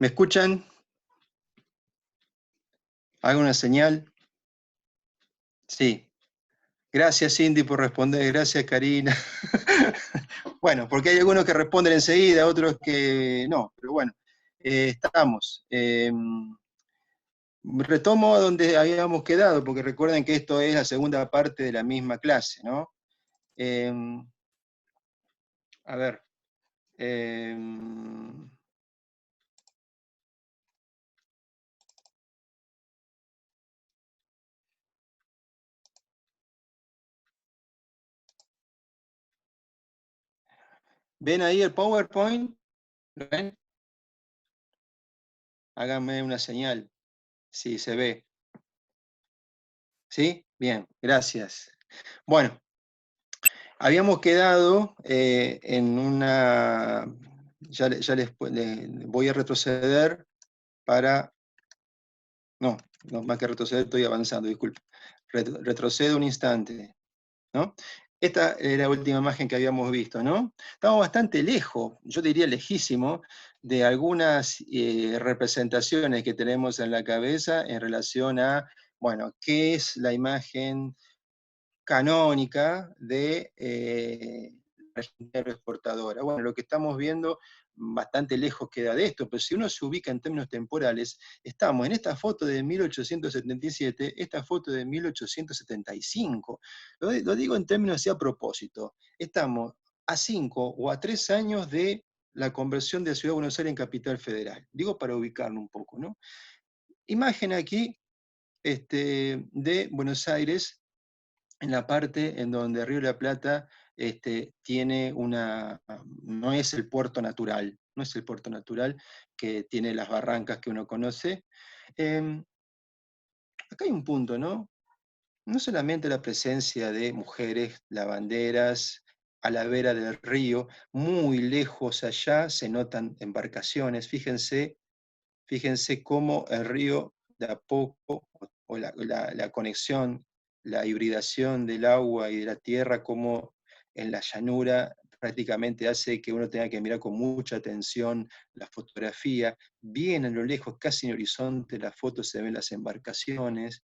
¿Me escuchan? ¿Hago una señal? Sí. Gracias, Cindy, por responder. Gracias, Karina. Bueno, porque hay algunos que responden enseguida, otros que no, pero bueno, estamos. Retomo donde habíamos quedado, porque recuerden que esto es la segunda parte de la misma clase, ¿no? Eh, a ver. eh, ¿Ven ahí el PowerPoint? ¿Lo ven? Háganme una señal. Sí, se ve. ¿Sí? Bien, gracias. Bueno, habíamos quedado en una... Ya les voy a retroceder para... No, no más que retroceder, estoy avanzando, disculpe. Retrocedo un instante, ¿no? Esta es la última imagen que habíamos visto, ¿no? Estamos bastante lejos, yo diría lejísimo, de algunas representaciones que tenemos en la cabeza en relación a, bueno, qué es la imagen canónica de la Argentina exportadora. Bueno, lo que estamos viendo bastante lejos queda de esto, pero si uno se ubica en términos temporales, estamos en esta foto de 1877, esta foto de 1875. Lo digo en términos así a propósito. Estamos a 5 o a 3 años de la conversión de Ciudad de Buenos Aires en capital federal. Digo para ubicarlo un poco, ¿no? Imagen aquí de Buenos Aires en la parte en donde Río de la Plata tiene no es el puerto natural, no es el puerto natural que tiene las barrancas que uno conoce. Eh, Acá hay un punto, ¿no? No solamente la presencia de mujeres, lavanderas, a la vera del río, muy lejos allá se notan embarcaciones, fíjense cómo el río de a poco, o la conexión, la hibridación del agua y de la tierra, como en la llanura prácticamente hace que uno tenga que mirar con mucha atención la fotografía. Bien a lo lejos, casi en el horizonte, la foto se ven las embarcaciones.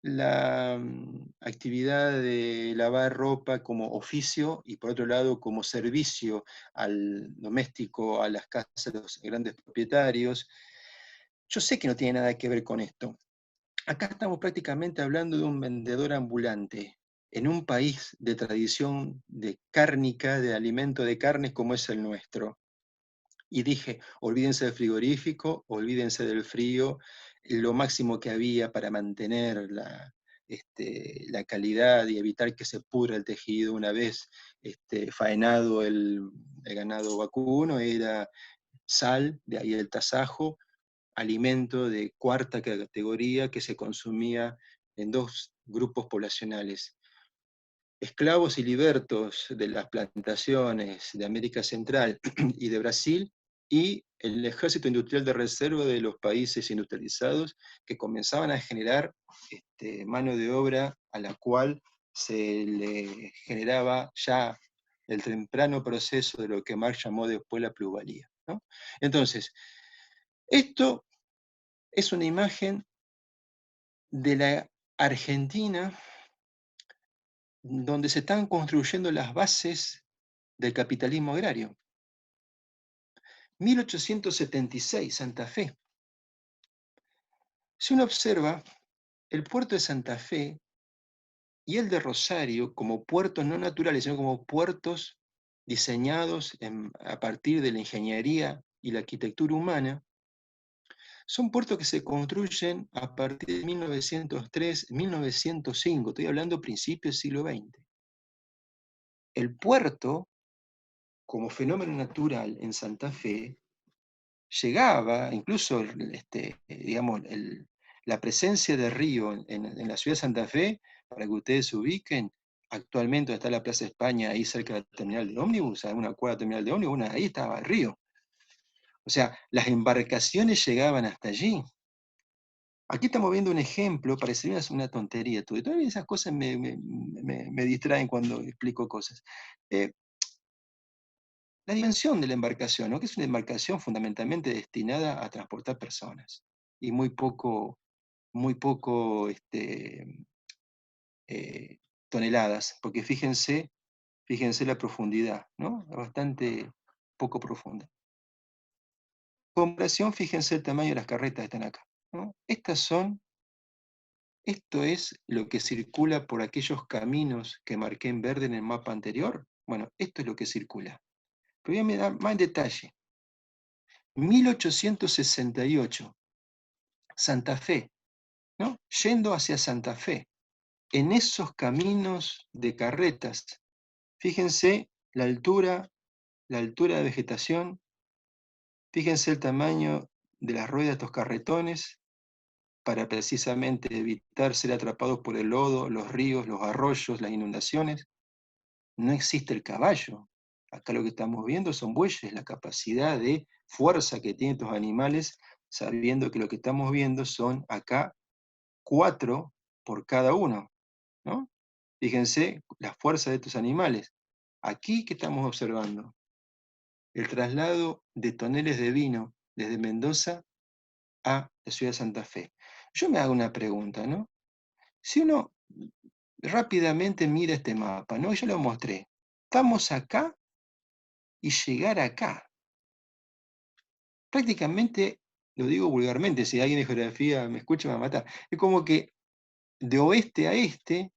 La actividad de lavar ropa como oficio y por otro lado como servicio al doméstico, a las casas de los grandes propietarios. Yo sé que no tiene nada que ver con esto. Acá estamos prácticamente hablando de un vendedor ambulante en un país de tradición de cárnica, de alimento de carnes como es el nuestro. Y dije, olvídense del frigorífico, olvídense del frío, lo máximo que había para mantener la calidad y evitar que se pudra el tejido una vez faenado el ganado vacuno era sal, de ahí el tasajo, alimento de cuarta categoría que se consumía en dos grupos poblacionales: esclavos y libertos de las plantaciones de América Central y de Brasil, y el ejército industrial de reserva de los países industrializados que comenzaban a generar mano de obra a la cual se le generaba ya el temprano proceso de lo que Marx llamó después la plusvalía, ¿no? Entonces, esto es una imagen de la Argentina donde se están construyendo las bases del capitalismo agrario. 1876, Santa Fe. Si uno observa, el puerto de Santa Fe y el de Rosario como puertos no naturales, sino como puertos diseñados a partir de la ingeniería y la arquitectura humana, son puertos que se construyen a partir de 1903, 1905, estoy hablando principios del siglo XX. El puerto, como fenómeno natural en Santa Fe, llegaba, incluso digamos, la presencia de río en la ciudad de Santa Fe, para que ustedes se ubiquen, actualmente está la Plaza España, ahí cerca de la terminal de ómnibus, a una cuadra terminal de ómnibus, ahí estaba el río. O sea, las embarcaciones llegaban hasta allí. Aquí estamos viendo un ejemplo, parecería una tontería, todas esas cosas me distraen cuando explico cosas. la dimensión de la embarcación, ¿no? Que es una embarcación fundamentalmente destinada a transportar personas, y muy poco toneladas, porque fíjense la profundidad, ¿no? Es bastante poco profunda. Comparación, fíjense el tamaño de las carretas que están acá, ¿no? Esto es lo que circula por aquellos caminos que marqué en verde en el mapa anterior. Bueno, esto es lo que circula. Pero voy a mirar más en detalle. 1868, Santa Fe, ¿no? Yendo hacia Santa Fe, en esos caminos de carretas, fíjense la altura de vegetación, fíjense el tamaño de las ruedas de estos carretones, para precisamente evitar ser atrapados por el lodo, los ríos, los arroyos, las inundaciones. No existe el caballo. Acá lo que estamos viendo son bueyes, la capacidad de fuerza que tienen estos animales, sabiendo que lo que estamos viendo son acá 4 por cada uno, ¿no? Fíjense la fuerza de estos animales. Aquí, ¿qué estamos observando? El traslado de toneles de vino desde Mendoza a la ciudad de Santa Fe. Yo me hago una pregunta, ¿no? Si uno rápidamente mira este mapa, ¿no? Yo lo mostré. Estamos acá y llegar acá. Prácticamente, lo digo vulgarmente, si alguien de geografía me escucha me va a matar. Es como que de oeste a este,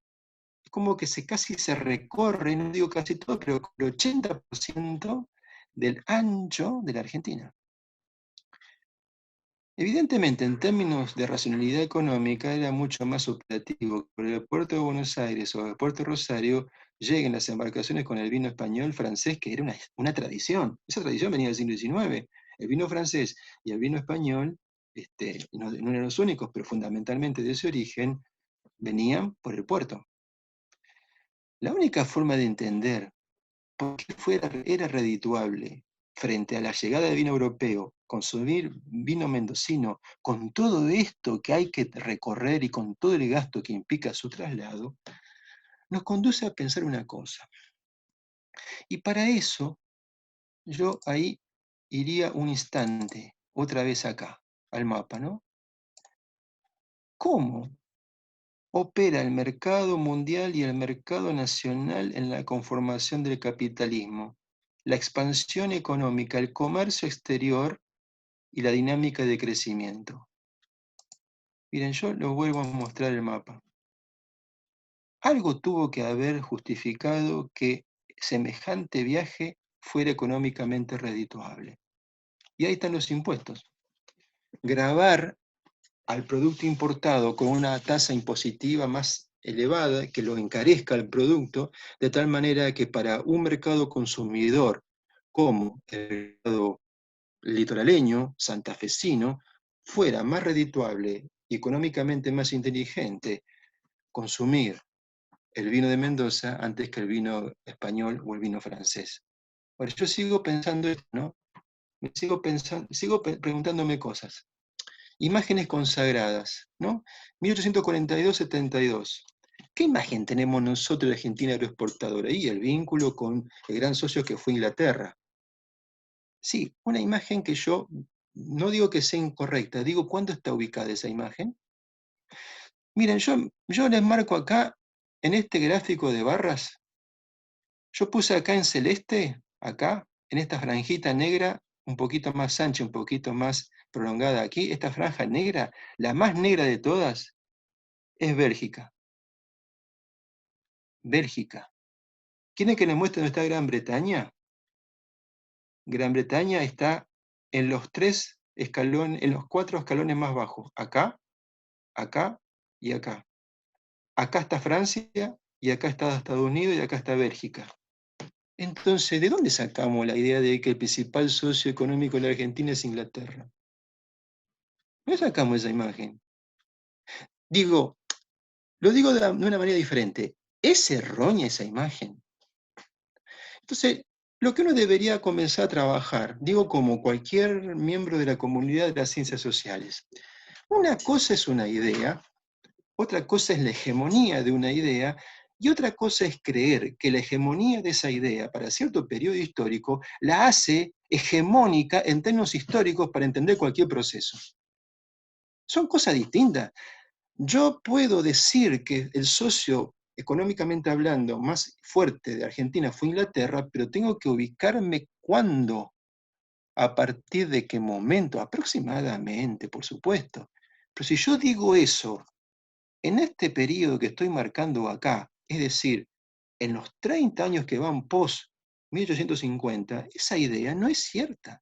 es como que casi se recorre, no digo casi todo, pero el 80% del ancho de la Argentina. Evidentemente, en términos de racionalidad económica, era mucho más operativo que por el puerto de Buenos Aires o el puerto de Rosario lleguen las embarcaciones con el vino español, francés, que era una tradición. Esa tradición venía del siglo XIX. El vino francés y el vino español, no eran los únicos, pero fundamentalmente de ese origen, venían por el puerto. La única forma de entender por qué era redituable frente a la llegada del vino europeo, consumir vino mendocino, con todo esto que hay que recorrer y con todo el gasto que implica su traslado, nos conduce a pensar una cosa. Y para eso, yo ahí iría un instante, otra vez acá, al mapa, ¿no? ¿Cómo opera el mercado mundial y el mercado nacional en la conformación del capitalismo? La expansión económica, el comercio exterior y la dinámica de crecimiento. Miren, yo lo vuelvo a mostrar el mapa. Algo tuvo que haber justificado que semejante viaje fuera económicamente redituable. Y ahí están los impuestos. Gravar al producto importado con una tasa impositiva más elevada que lo encarezca el producto, de tal manera que para un mercado consumidor como el mercado litoraleño, santafesino, fuera más redituable y económicamente más inteligente consumir el vino de Mendoza antes que el vino español o el vino francés. Ahora, yo sigo pensando esto, ¿no? Sigo preguntándome cosas. Imágenes consagradas, ¿no? 1842-72. ¿Qué imagen tenemos nosotros de Argentina agroexportadora? Y el vínculo con el gran socio que fue Inglaterra. Sí, una imagen que yo no digo que sea incorrecta, digo cuándo está ubicada esa imagen. Miren, yo les marco acá, en este gráfico de barras, yo puse acá en celeste, acá, en esta franjita negra, un poquito más ancha, un poquito más prolongada aquí, esta franja negra, la más negra de todas, es Bélgica. Bélgica. ¿Quieren que les muestre dónde está Gran Bretaña? Gran Bretaña está en los 3 escalones, en los 4 escalones más bajos, acá, acá y acá. Acá está Francia, y acá está Estados Unidos, y acá está Bélgica. Entonces, ¿de dónde sacamos la idea de que el principal socio económico de la Argentina es Inglaterra? ¿Dónde sacamos esa imagen? Digo, lo digo de una manera diferente. ¿Es errónea esa imagen? Entonces, lo que uno debería comenzar a trabajar, digo como cualquier miembro de la comunidad de las ciencias sociales, una cosa es una idea, otra cosa es la hegemonía de una idea, Y otra cosa es creer que la hegemonía de esa idea para cierto periodo histórico la hace hegemónica en términos históricos para entender cualquier proceso. Son cosas distintas. Yo puedo decir que el socio, económicamente hablando, más fuerte de Argentina fue Inglaterra, pero tengo que ubicarme cuándo, a partir de qué momento, aproximadamente, por supuesto. Pero si yo digo eso, en este periodo que estoy marcando acá, es decir, en los 30 años que van post 1850, esa idea no es cierta.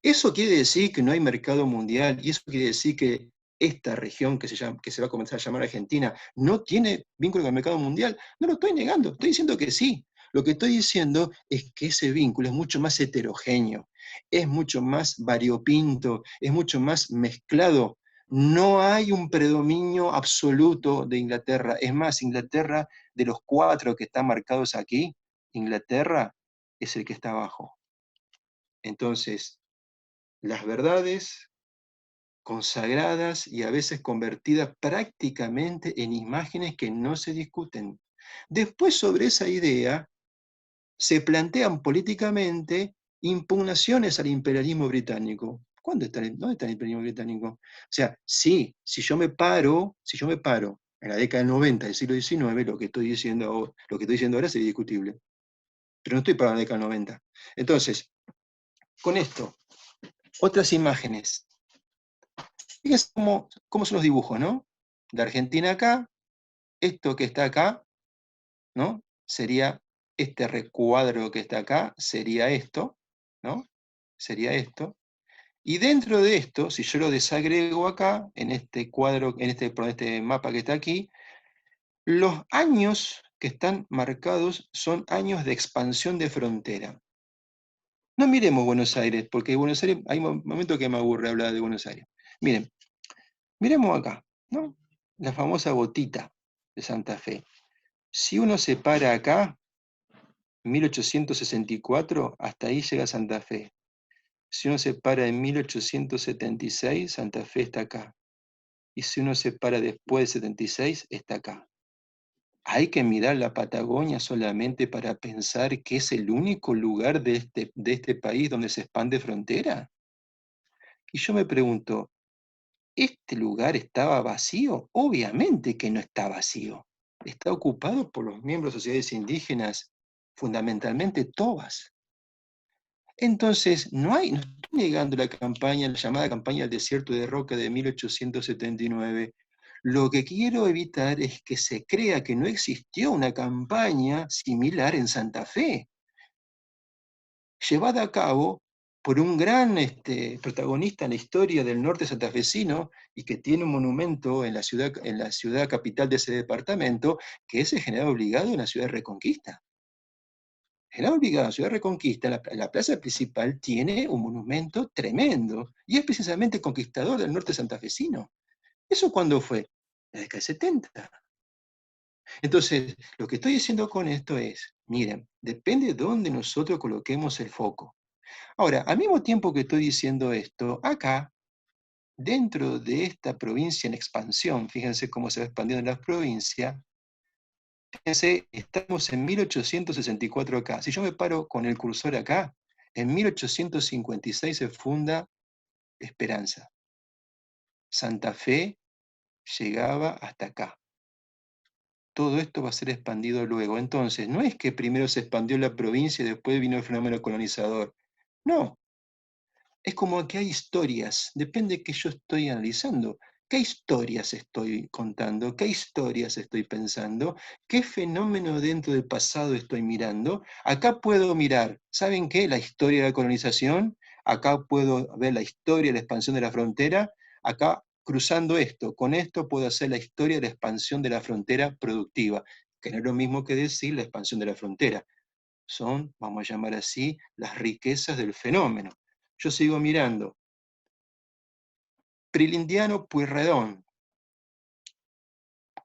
Eso quiere decir que no hay mercado mundial y eso quiere decir que esta región que se va a comenzar a llamar Argentina no tiene vínculo con el mercado mundial. No lo estoy negando, estoy diciendo que sí. Lo que estoy diciendo es que ese vínculo es mucho más heterogéneo, es mucho más variopinto, es mucho más mezclado. No hay un predominio absoluto de Inglaterra. Es más, Inglaterra, de los 4 que están marcados aquí, Inglaterra es el que está abajo. Entonces, las verdades consagradas y a veces convertidas prácticamente en imágenes que no se discuten. Después, sobre esa idea se plantean políticamente impugnaciones al imperialismo británico. ¿Dónde está el imperialismo británico? O sea, sí, si yo me paro en la década del 90 del siglo XIX, lo que estoy diciendo ahora es indiscutible. Pero no estoy parado en la década del 90. Entonces, con esto, otras imágenes. Fíjense cómo son los dibujos, ¿no? De Argentina acá, esto que está acá, ¿no? Sería este recuadro que está acá, sería esto, ¿no? Sería esto. Y dentro de esto, si yo lo desagrego acá, en este cuadro, en este mapa que está aquí, los años que están marcados son años de expansión de frontera. No miremos Buenos Aires, porque Buenos Aires, hay momentos que me aburre hablar de Buenos Aires. Miren, miremos acá, ¿no? La famosa botita de Santa Fe. Si uno se para acá, 1864, hasta ahí llega Santa Fe. Si uno se para en 1876, Santa Fe está acá. Y si uno se para después de 76, está acá. Hay que mirar la Patagonia solamente para pensar que es el único lugar de este país donde se expande frontera. Y yo me pregunto, ¿este lugar estaba vacío? Obviamente que no está vacío. Está ocupado por los miembros de sociedades indígenas, fundamentalmente tobas. Entonces, no estoy negando la llamada campaña del desierto de Roca de 1879. Lo que quiero evitar es que se crea que no existió una campaña similar en Santa Fe, llevada a cabo por un gran protagonista en la historia del norte santafesino y que tiene un monumento en la ciudad capital de ese departamento, que es el general Obligado en la ciudad de Reconquista. El general Obligado en la ciudad de Reconquista, en la plaza principal, tiene un monumento tremendo y es precisamente conquistador del norte santafesino. ¿Eso cuándo fue? En la década de 70. Entonces, lo que estoy diciendo con esto es, miren, depende de dónde nosotros coloquemos el foco. Ahora, al mismo tiempo que estoy diciendo esto, acá, dentro de esta provincia en expansión, fíjense cómo se va expandiendo la provincia, fíjense, estamos en 1864 acá. Si yo me paro con el cursor acá, en 1856 se funda Esperanza. Santa Fe llegaba hasta acá. Todo esto va a ser expandido luego. Entonces, no es que primero se expandió la provincia y después vino el fenómeno colonizador. No, es como que hay historias, depende de qué yo estoy analizando. ¿Qué historias estoy contando? ¿Qué historias estoy pensando? ¿Qué fenómeno dentro del pasado estoy mirando? Acá puedo mirar, ¿saben qué? La historia de la colonización, acá puedo ver la historia de la expansión de la frontera, acá cruzando esto, con esto puedo hacer la historia de la expansión de la frontera productiva, que no es lo mismo que decir la expansión de la frontera. Son, vamos a llamar así, las riquezas del fenómeno. Yo sigo mirando. Prilindiano Pueyrredón,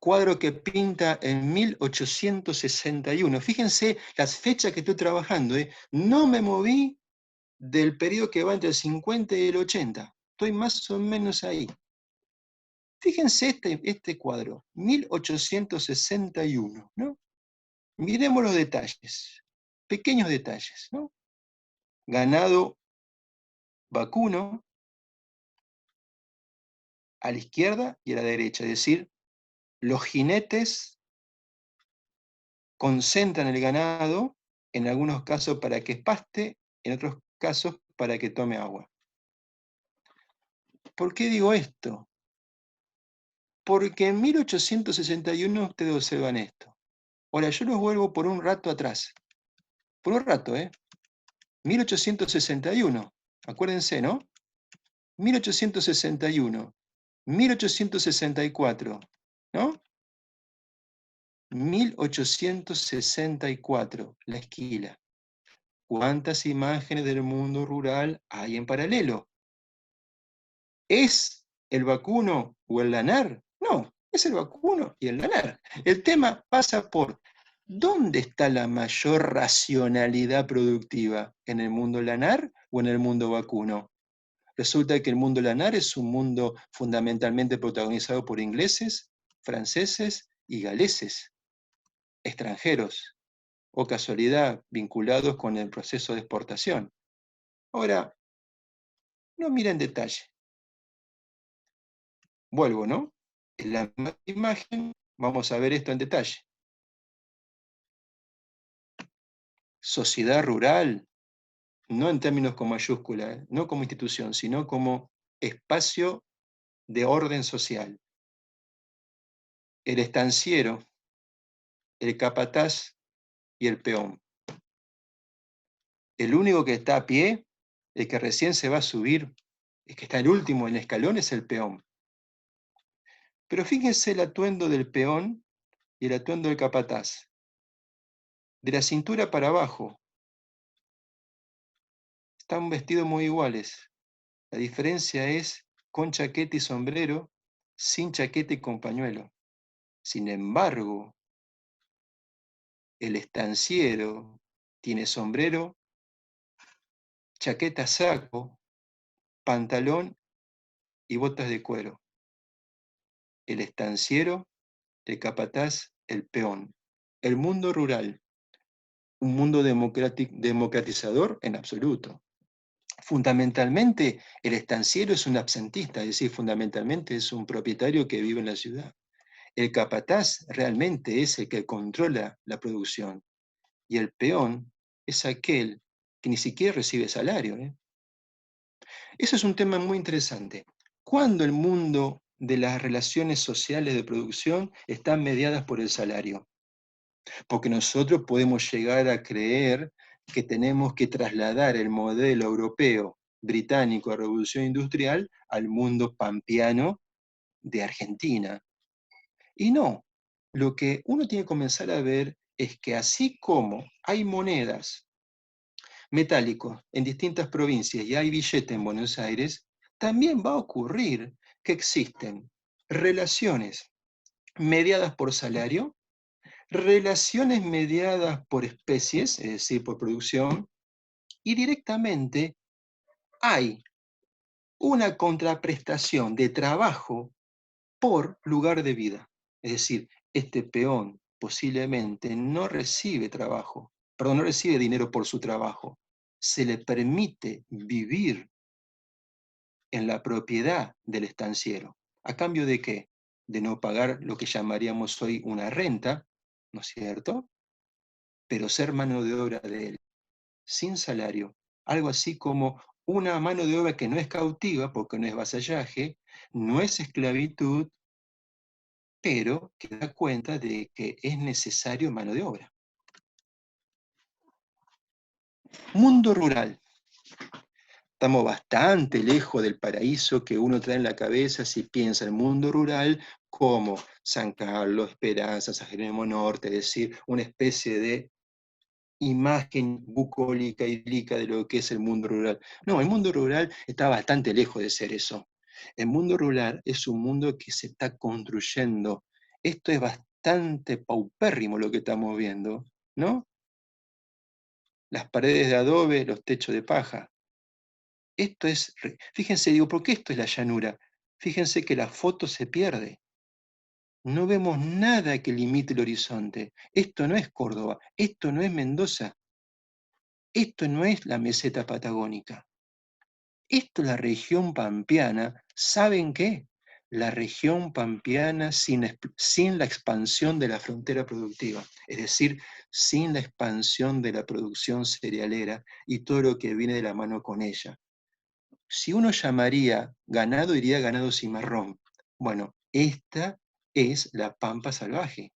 cuadro que pinta en 1861. Fíjense las fechas que estoy trabajando. No me moví del periodo que va entre el 50 y el 80. Estoy más o menos ahí. Fíjense este cuadro, 1861, ¿no? Miremos los detalles, pequeños detalles, ¿no? Ganado vacuno a la izquierda y a la derecha, es decir, los jinetes concentran el ganado, en algunos casos para que paste, en otros casos para que tome agua. ¿Por qué digo esto? Porque en 1861 ustedes observan esto. Ahora, yo los vuelvo por un rato atrás. Por un rato, ¿eh? 1861, acuérdense, ¿no? 1861, 1864, ¿no? 1864, la esquila. ¿Cuántas imágenes del mundo rural hay en paralelo? ¿Es el vacuno o el lanar? No, es el vacuno y el lanar. El tema pasa por ¿dónde está la mayor racionalidad productiva? ¿En el mundo lanar o en el mundo vacuno? Resulta que el mundo lanar es un mundo fundamentalmente protagonizado por ingleses, franceses y galeses, extranjeros, o casualidad, vinculados con el proceso de exportación. Ahora, no mira en detalle. Vuelvo, ¿no? En la imagen vamos a ver esto en detalle. Sociedad rural, no en términos con mayúscula, no como institución, sino como espacio de orden social. El estanciero, el capataz y el peón. El único que está a pie, el que recién se va a subir, el que está el último en el escalón es el peón. Pero fíjense el atuendo del peón y el atuendo del capataz. De la cintura para abajo, están vestidos muy iguales. La diferencia es con chaqueta y sombrero, sin chaqueta y con pañuelo. Sin embargo, el estanciero tiene sombrero, chaqueta saco, pantalón y botas de cuero. El estanciero, el capataz, el peón. El mundo rural, un mundo democratizador en absoluto. Fundamentalmente, el estanciero es un absentista, es decir, fundamentalmente es un propietario que vive en la ciudad. El capataz realmente es el que controla la producción y el peón es aquel que ni siquiera recibe salario, ¿eh? Eso es un tema muy interesante. ¿Cuándo el mundo de las relaciones sociales de producción están mediadas por el salario? Porque nosotros podemos llegar a creer que tenemos que trasladar el modelo europeo, británico de revolución industrial al mundo pampeano de Argentina. Y no, lo que uno tiene que comenzar a ver es que así como hay monedas metálicos en distintas provincias y hay billetes en Buenos Aires, también va a ocurrir que existen relaciones mediadas por salario, relaciones mediadas por especies, es decir, por producción, y directamente hay una contraprestación de trabajo por lugar de vida. Es decir, este peón posiblemente no recibe trabajo, perdón, no recibe dinero por su trabajo. Se le permite vivir en la propiedad del estanciero. ¿A cambio de qué? De no pagar lo que llamaríamos hoy una renta, ¿no es cierto? Pero ser mano de obra de él, sin salario. Algo así como una mano de obra que no es cautiva, porque no es vasallaje, no es esclavitud, pero que da cuenta de que es necesario mano de obra. Mundo rural. Estamos bastante lejos del paraíso que uno trae en la cabeza si piensa el mundo rural como San Carlos, Esperanza, San Jerónimo Norte, es decir, una especie de imagen bucólica, idílica de lo que es el mundo rural. No, el mundo rural está bastante lejos de ser eso. El mundo rural es un mundo que se está construyendo. Esto es bastante paupérrimo lo que estamos viendo, ¿no? Las paredes de adobe, los techos de paja. Esto es, fíjense, digo, ¿por qué esto es la llanura? fíjense que la foto se pierde. No vemos nada que limite el horizonte. Esto no es Córdoba, esto no es Mendoza, esto no es la meseta patagónica. Esto es la región pampeana. ¿Saben qué? La región pampeana sin la expansión de la frontera productiva, es decir, sin la expansión de la producción cerealera y todo lo que viene de la mano con ella. Si uno llamaría ganado, diría ganado cimarrón. Bueno, esta es la pampa salvaje.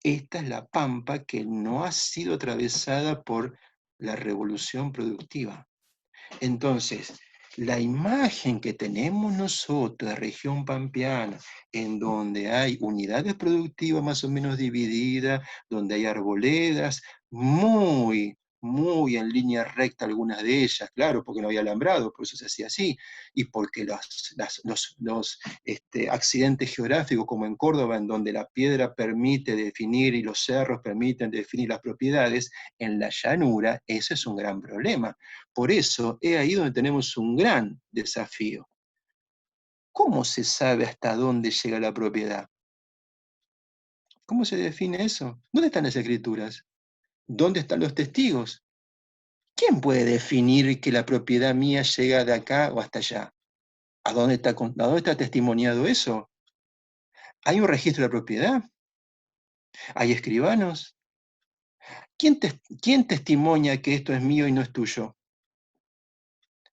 Esta es la pampa que no ha sido atravesada por la revolución productiva. Entonces, la imagen que tenemos nosotros de región pampeana, en donde hay unidades productivas más o menos divididas, donde hay arboledas, muy en línea recta algunas de ellas, claro, porque no había alambrado, por eso se hacía así, y porque los accidentes geográficos, como en Córdoba, en donde la piedra permite definir y los cerros permiten definir las propiedades, en la llanura, ese es un gran problema. Por eso, es ahí donde tenemos un gran desafío. ¿Cómo se sabe hasta dónde llega la propiedad? ¿Cómo se define eso? ¿Dónde están las escrituras? ¿Dónde están los testigos? ¿Quién puede definir que la propiedad mía llega de acá o hasta allá? ¿A dónde está testimoniado eso? ¿Hay un registro de la propiedad? ¿Hay escribanos? ¿Quién testimonia que esto es mío y no es tuyo?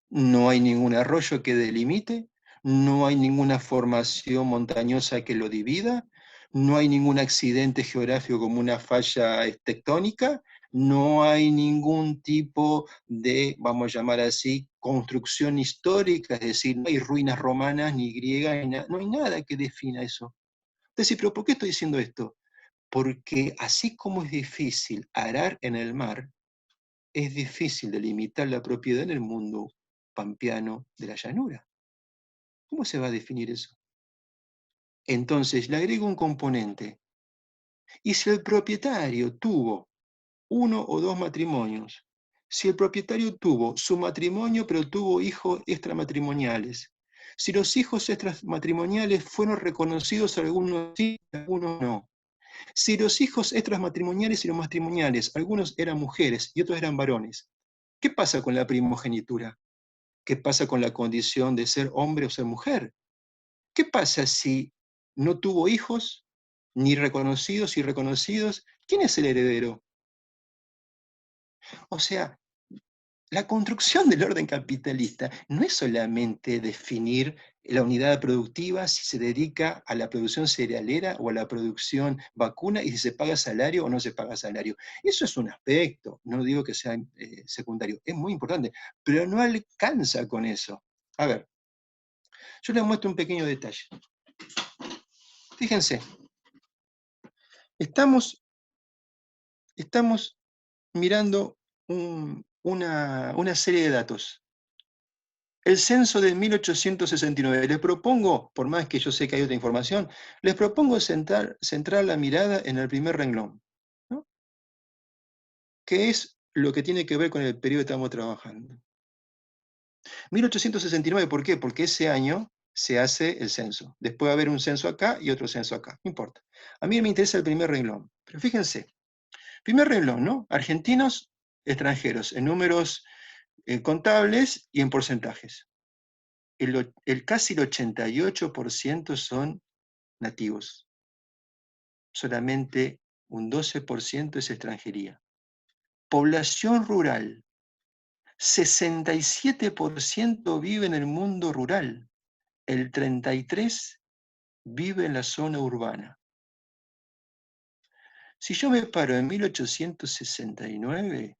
No hay ningún arroyo que delimite, no hay ninguna formación montañosa que lo divida, no hay ningún accidente geográfico como una falla tectónica, no hay ningún tipo de, vamos a llamar así, construcción histórica, es decir, no hay ruinas romanas ni griegas, no hay nada que defina eso. Entonces, ¿pero por qué estoy diciendo esto? Porque así como es difícil arar en el mar, es difícil delimitar la propiedad en el mundo pampeano de la llanura. ¿Cómo se va a definir eso? Entonces le agrego un componente. Y si el propietario tuvo uno o dos matrimonios, si el propietario tuvo su matrimonio pero tuvo hijos extramatrimoniales, si los hijos extramatrimoniales fueron reconocidos algunos sí, algunos no, si los hijos extramatrimoniales y los matrimoniales, algunos eran mujeres y otros eran varones, ¿qué pasa con la primogenitura? ¿Qué pasa con la condición de ser hombre o ser mujer? ¿Qué pasa si no tuvo hijos, ni reconocidos y reconocidos? ¿Quién es el heredero? O sea, la construcción del orden capitalista no es solamente definir la unidad productiva si se dedica a la producción cerealera o a la producción vacuna y si se paga salario o no se paga salario. Eso es un aspecto, no digo que sea secundario, es muy importante, pero no alcanza con eso. A ver, yo les muestro un pequeño detalle. Fíjense, estamos mirando una serie de datos. El censo de 1869. Les propongo, por más que yo sé que hay otra información, les propongo centrar la mirada en el primer renglón, ¿no? Que es lo que tiene que ver con el periodo que estamos trabajando. 1869, ¿por qué? Porque ese año se hace el censo. Después va a haber un censo acá y otro censo acá, no importa. A mí me interesa el primer renglón. Pero fíjense, primer renglón, ¿no? Argentinos, extranjeros, en números contables y en porcentajes. Casi el 88% son nativos. Solamente un 12% es extranjería. Población rural. 67% vive en el mundo rural. El 33% vive en la zona urbana. Si yo me paro en 1869,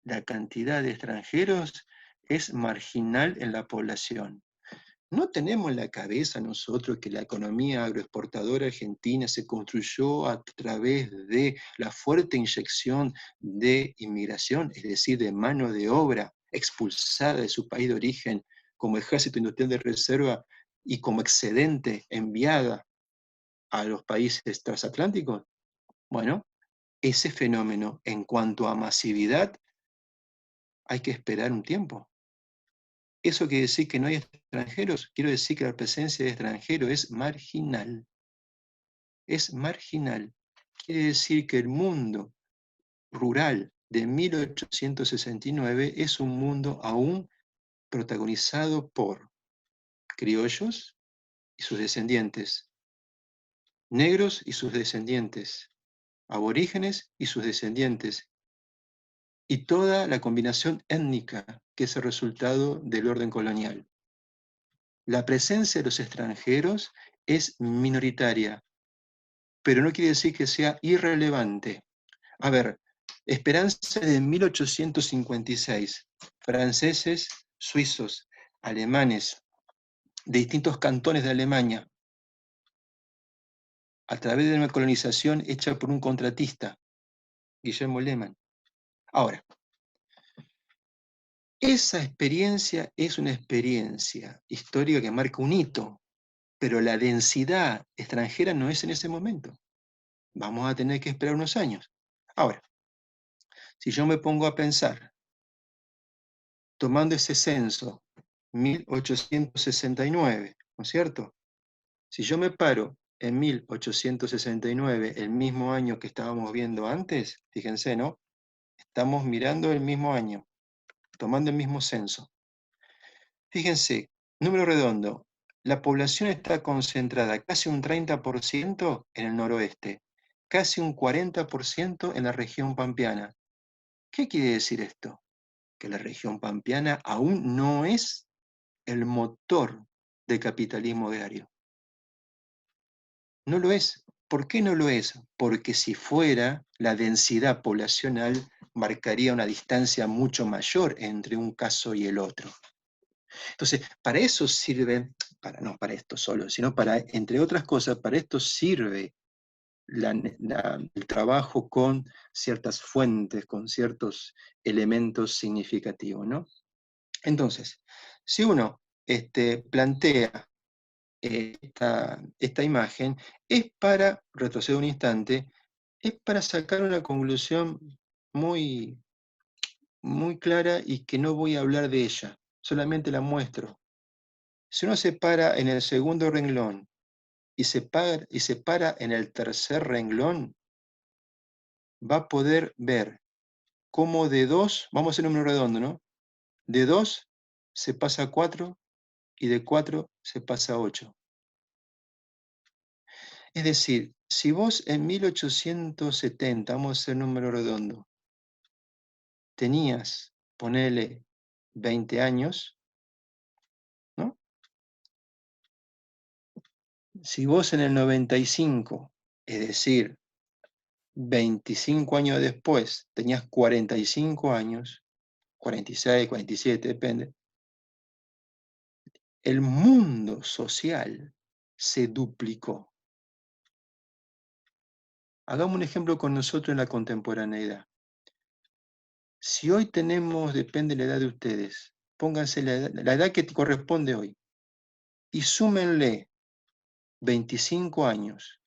la cantidad de extranjeros es marginal en la población. No tenemos en la cabeza nosotros que la economía agroexportadora argentina se construyó a través de la fuerte inyección de inmigración, es decir, de mano de obra expulsada de su país de origen como ejército industrial de reserva y como excedente enviada a los países transatlánticos. Bueno, ese fenómeno en cuanto a masividad hay que esperar un tiempo. ¿Eso quiere decir que no hay extranjeros? Quiero decir que la presencia de extranjeros es marginal. Es marginal. Quiere decir que el mundo rural de 1869 es un mundo aún protagonizado por criollos y sus descendientes, negros y sus descendientes, aborígenes y sus descendientes, y toda la combinación étnica que es el resultado del orden colonial. La presencia de los extranjeros es minoritaria, pero no quiere decir que sea irrelevante. A ver, Esperanza de 1856, franceses, suizos, alemanes, de distintos cantones de Alemania, a través de una colonización hecha por un contratista, Guillermo Lehmann. Ahora, esa experiencia es una experiencia histórica que marca un hito, pero la densidad extranjera no es en ese momento. Vamos a tener que esperar unos años. Ahora, si yo me pongo a pensar, tomando ese censo, 1869, ¿no es cierto? Si yo me paro en 1869, el mismo año que estábamos viendo antes, fíjense, ¿no? Estamos mirando el mismo año, tomando el mismo censo. Fíjense, número redondo, la población está concentrada casi un 30% en el noroeste, casi un 40% en la región pampeana. ¿Qué quiere decir esto? Que la región pampeana aún no es el motor del capitalismo agrario. No lo es. ¿Por qué no lo es? Porque si fuera, la densidad poblacional marcaría una distancia mucho mayor entre un caso y el otro. Entonces, para eso sirve, no para esto solo, sino para, entre otras cosas, para esto sirve el trabajo con ciertas fuentes, con ciertos elementos significativos, ¿no? Entonces, si uno plantea esta imagen, es para, retroceder un instante, es para sacar una conclusión muy, muy clara y que no voy a hablar de ella, solamente la muestro. Si uno se para en el segundo renglón y se para en el tercer renglón, va a poder ver cómo de 2, vamos a hacer un número redondo, ¿no? De 2 se pasa a 4 y de 4 se pasa a 8. Es decir, si vos en 1870, vamos a hacer número redondo, tenías, ponele 20 años, ¿no? Si vos en el 95, es decir, 25 años después, tenías 45 años, 46, 47, depende, el mundo social se duplicó. Hagamos un ejemplo con nosotros en la contemporaneidad. Si hoy tenemos, depende de la edad de ustedes, pónganse la edad que te corresponde hoy, y súmenle 25 años.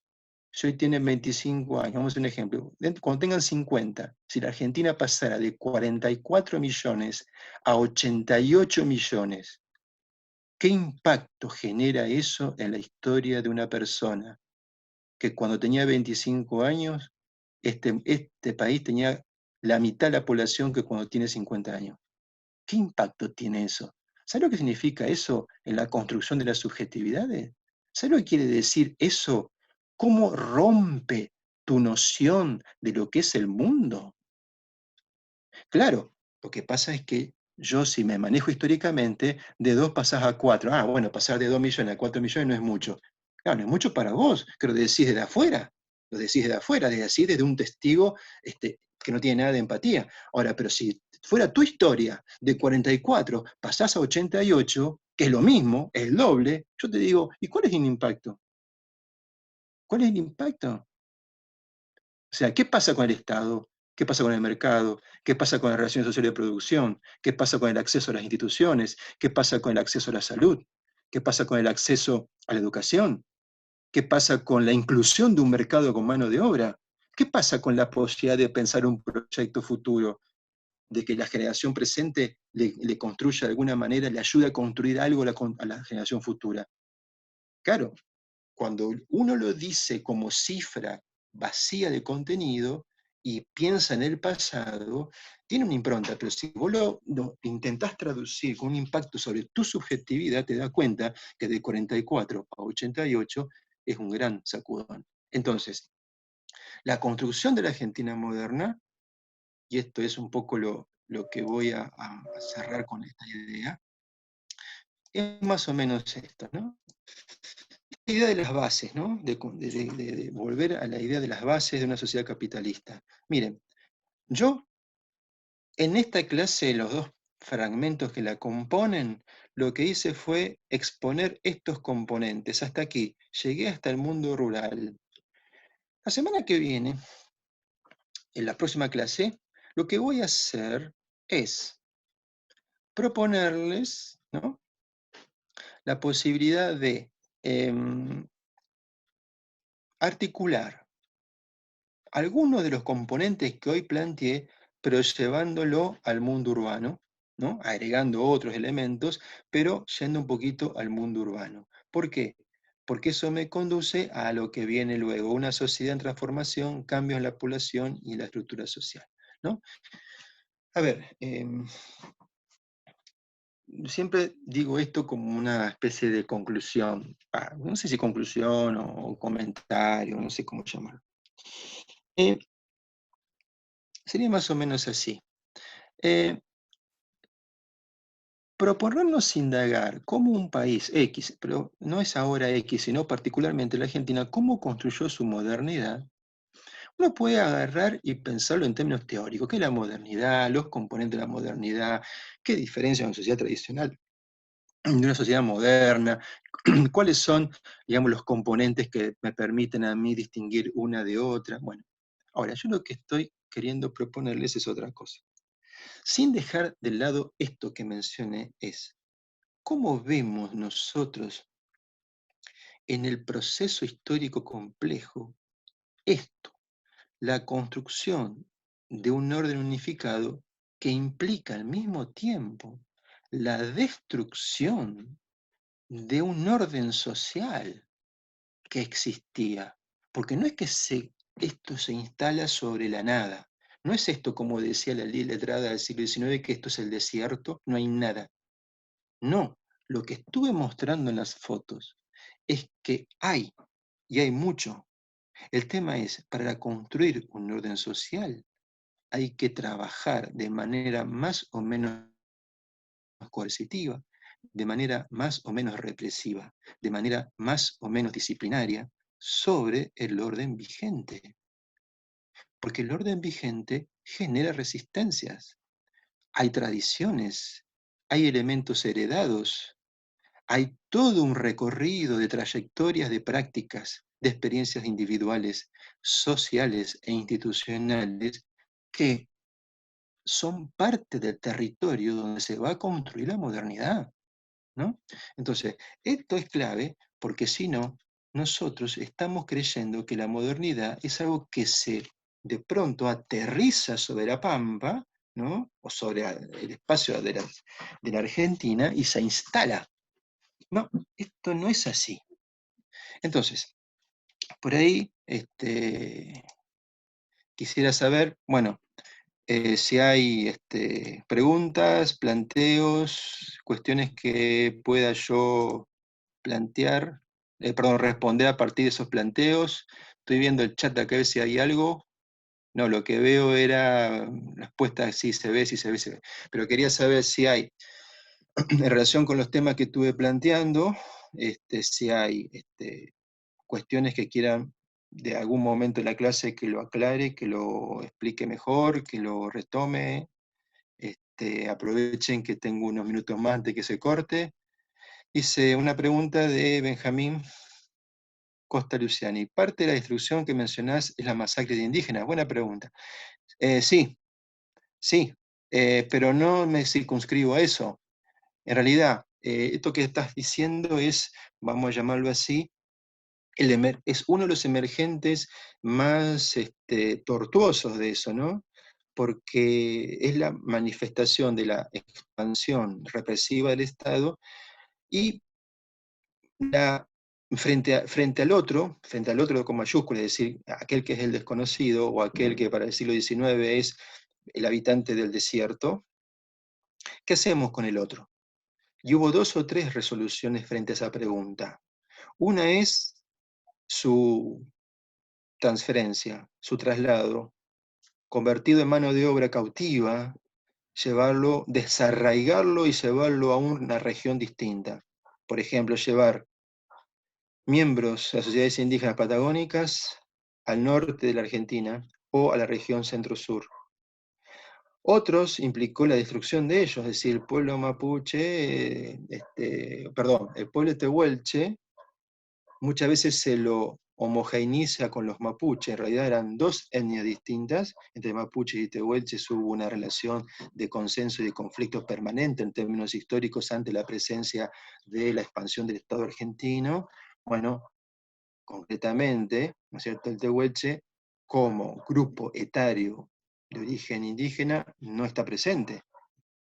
Si hoy tienen 25 años, vamos a hacer un ejemplo, cuando tengan 50, si la Argentina pasara de 44 millones a 88 millones, ¿qué impacto genera eso en la historia de una persona que cuando tenía 25 años, este país tenía la mitad de la población que cuando tiene 50 años? ¿Qué impacto tiene eso? ¿Sabes lo que significa eso en la construcción de las subjetividades? ¿Sabes lo que quiere decir eso? ¿Cómo rompe tu noción de lo que es el mundo? Claro, lo que pasa es que yo, si me manejo históricamente, de 2 pasás a 4. Ah, bueno, pasar de 2 millones a 4 millones no es mucho. Claro, no es mucho para vos, que lo decís desde afuera. Lo decís desde afuera, desde un testigo que no tiene nada de empatía. Ahora, pero si fuera tu historia de 44, pasás a 88, que es lo mismo, es el doble, yo te digo, ¿y cuál es el impacto? ¿Cuál es el impacto? O sea, ¿qué pasa con el Estado? ¿Qué pasa con el mercado? ¿Qué pasa con las relaciones sociales de producción? ¿Qué pasa con el acceso a las instituciones? ¿Qué pasa con el acceso a la salud? ¿Qué pasa con el acceso a la educación? ¿Qué pasa con la inclusión de un mercado con mano de obra? ¿Qué pasa con la posibilidad de pensar un proyecto futuro, de que la generación presente le construye de alguna manera, le ayuda a construir algo a la generación futura. Claro, cuando uno lo dice como cifra vacía de contenido y piensa en el pasado, tiene una impronta, pero si vos lo intentás traducir con un impacto sobre tu subjetividad, te das cuenta que de 44 a 88 es un gran sacudón. Entonces, la construcción de la Argentina moderna, y esto es un poco lo que voy a cerrar con esta idea, es más o menos esto, ¿no? La idea de las bases, ¿no? De volver a la idea de las bases de una sociedad capitalista. Miren, yo en esta clase, los dos fragmentos que la componen, lo que hice fue exponer estos componentes. Hasta aquí, llegué hasta el mundo rural. La semana que viene, en la próxima clase, lo que voy a hacer es proponerles, ¿no?, la posibilidad de articular algunos de los componentes que hoy planteé, pero llevándolo al mundo urbano, ¿no?, agregando otros elementos, pero yendo un poquito al mundo urbano. ¿Por qué? Porque eso me conduce a lo que viene luego, una sociedad en transformación, cambios en la población y en la estructura social, ¿no? A ver, siempre digo esto como una especie de conclusión, no sé si conclusión o comentario, no sé cómo llamarlo. Sería más o menos así. Proponernos indagar cómo un país X, pero no es ahora X, sino particularmente la Argentina, cómo construyó su modernidad, uno puede agarrar y pensarlo en términos teóricos. ¿Qué es la modernidad? Los componentes de la modernidad, qué diferencia una sociedad tradicional de una sociedad moderna, cuáles son, digamos, los componentes que me permiten a mí distinguir una de otra. Bueno, ahora yo lo que estoy queriendo proponerles es otra cosa. Sin dejar de lado esto que mencioné, es cómo vemos nosotros en el proceso histórico complejo esto, la construcción de un orden unificado que implica al mismo tiempo la destrucción de un orden social que existía. Porque no es que esto se instala sobre la nada. No es esto, como decía la ley letrada del siglo XIX, que esto es el desierto, no hay nada. No, lo que estuve mostrando en las fotos es que hay, y hay mucho. El tema es, para construir un orden social, hay que trabajar de manera más o menos coercitiva, de manera más o menos represiva, de manera más o menos disciplinaria, sobre el orden vigente. Porque el orden vigente genera resistencias. Hay tradiciones, hay elementos heredados, hay todo un recorrido de trayectorias, de prácticas, de experiencias individuales, sociales e institucionales que son parte del territorio donde se va a construir la modernidad, ¿no? Entonces, esto es clave porque si no, nosotros estamos creyendo que la modernidad es algo que de pronto aterriza sobre la pampa, ¿no?, o sobre el espacio de la Argentina y se instala. No, esto no es así. Entonces, por ahí quisiera saber, bueno, si hay preguntas, planteos, cuestiones que pueda yo plantear, perdón, responder a partir de esos planteos. Estoy viendo el chat acá a ver si hay algo. No, lo que veo era respuestas, sí se ve, sí se ve, se ve. Pero quería saber si hay, en relación con los temas que estuve planteando, si hay cuestiones que quieran de algún momento de la clase que lo aclare, que lo explique mejor, que lo retome. Aprovechen que tengo unos minutos más antes que se corte. Hice una pregunta de Benjamín Costa Luciani. Parte de la destrucción que mencionás es la masacre de indígenas. Buena pregunta. Sí, sí, pero no me circunscribo a eso. En realidad, esto que estás diciendo es, vamos a llamarlo así, es uno de los emergentes más tortuosos de eso, ¿no? porque es la manifestación de la expansión represiva del Estado, y frente al otro con mayúsculas, es decir, aquel que es el desconocido, o aquel que para el siglo XIX es el habitante del desierto, ¿qué hacemos con el otro? Y hubo 2 o 3 resoluciones frente a esa pregunta. Una es su transferencia, su traslado, convertido en mano de obra cautiva, llevarlo, desarraigarlo y llevarlo a una región distinta. Por ejemplo, llevar miembros de las sociedades indígenas patagónicas al norte de la Argentina o a la región centro-sur. Otros implicó la destrucción de ellos, es decir, el pueblo mapuche, el pueblo tehuelche, muchas veces se lo homogeneiza con los mapuches. En realidad eran 2 etnias distintas, entre mapuches y tehuelches hubo una relación de consenso y de conflicto permanente en términos históricos ante la presencia de la expansión del Estado argentino. Bueno, concretamente, ¿no es cierto?, el tehuelche como grupo etario de origen indígena no está presente,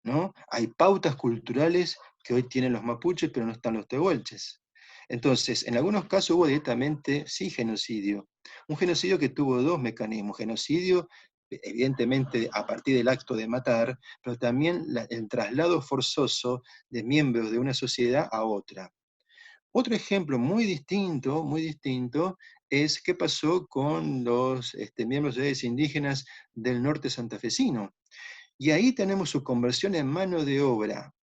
¿no? Hay pautas culturales que hoy tienen los mapuches, pero no están los tehuelches. Entonces, en algunos casos hubo directamente, sí, genocidio. Un genocidio que tuvo 2 mecanismos. Genocidio, evidentemente, a partir del acto de matar, pero también el traslado forzoso de miembros de una sociedad a otra. Otro ejemplo muy distinto, es qué pasó con los miembros de sociedades indígenas del norte santafesino. Y ahí tenemos su conversión en mano de obra,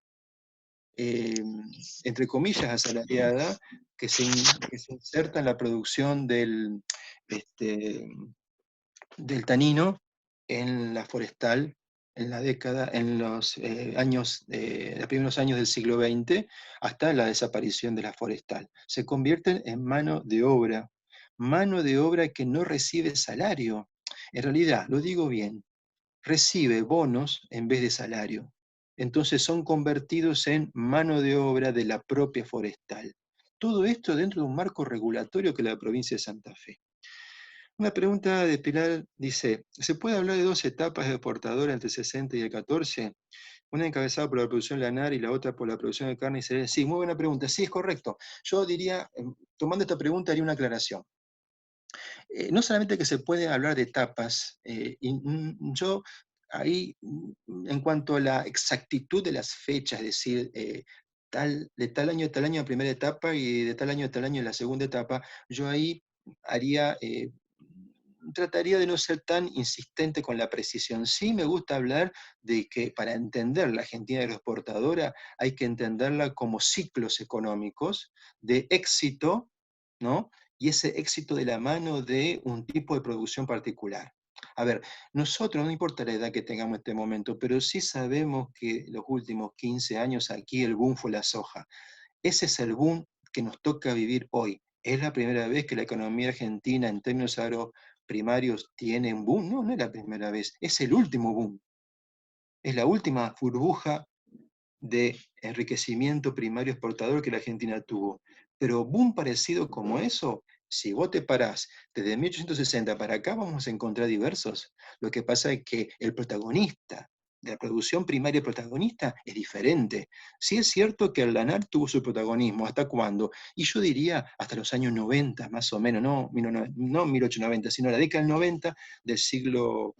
entre comillas, asalariada, que se inserta en la producción del tanino en la forestal, en la década, en los los primeros años del siglo XX, hasta la desaparición de la forestal. Se convierten en mano de obra que no recibe salario. En realidad, lo digo bien, recibe bonos en vez de salario. Entonces son convertidos en mano de obra de la propia forestal. Todo esto dentro de un marco regulatorio que es la provincia de Santa Fe. Una pregunta de Pilar dice, ¿se puede hablar de 2 etapas de exportadora entre el 60 y el 14? Una encabezada por la producción lanar y la otra por la producción de carne y cereales. Sí, muy buena pregunta. Sí, es correcto. Yo diría, tomando esta pregunta, haría una aclaración. No solamente que se puede hablar de etapas, yo ahí, en cuanto a la exactitud de las fechas, es decir, de tal año a tal año la primera etapa y de tal año a tal año la segunda etapa, yo ahí haría, trataría de no ser tan insistente con la precisión. Sí me gusta hablar de que para entender la Argentina agroexportadora hay que entenderla como ciclos económicos de éxito, ¿no? Y ese éxito de la mano de un tipo de producción particular. A ver, nosotros, no importa la edad que tengamos en este momento, pero sí sabemos que los últimos 15 años aquí el boom fue la soja. Ese es el boom que nos toca vivir hoy. ¿Es la primera vez que la economía argentina en términos agroprimarios tiene un boom? No, no es la primera vez, es el último boom. Es la última burbuja de enriquecimiento primario exportador que la Argentina tuvo. Pero boom parecido como eso, si vos te parás desde 1860 para acá, vamos a encontrar diversos. Lo que pasa es que el protagonista de la producción primaria protagonista es diferente. Sí es cierto que el lanar tuvo su protagonismo, ¿hasta cuándo? Y yo diría hasta los años 90, más o menos, no 1890, sino la década del 90 del siglo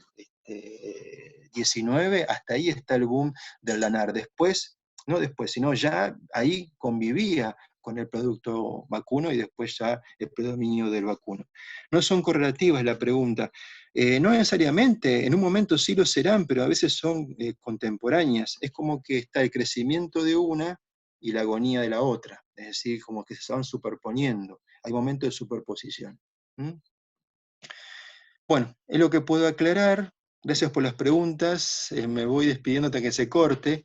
XIX, hasta ahí está el boom del lanar. Después, no después, sino ya ahí convivía con el producto vacuno y después ya el predominio del vacuno. No son correlativas la pregunta. No necesariamente, en un momento sí lo serán, pero a veces son contemporáneas. Es como que está el crecimiento de una y la agonía de la otra. Es decir, como que se van superponiendo. Hay momentos de superposición. ¿Mm? Bueno, es lo que puedo aclarar. Gracias por las preguntas. Me voy despidiendo hasta que se corte.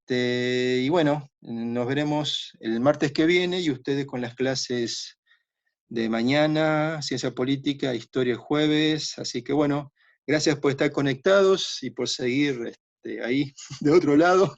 Y bueno, nos veremos el martes que viene y ustedes con las clases de mañana, ciencia política, historia el jueves. Así que bueno, gracias por estar conectados y por seguir ahí de otro lado.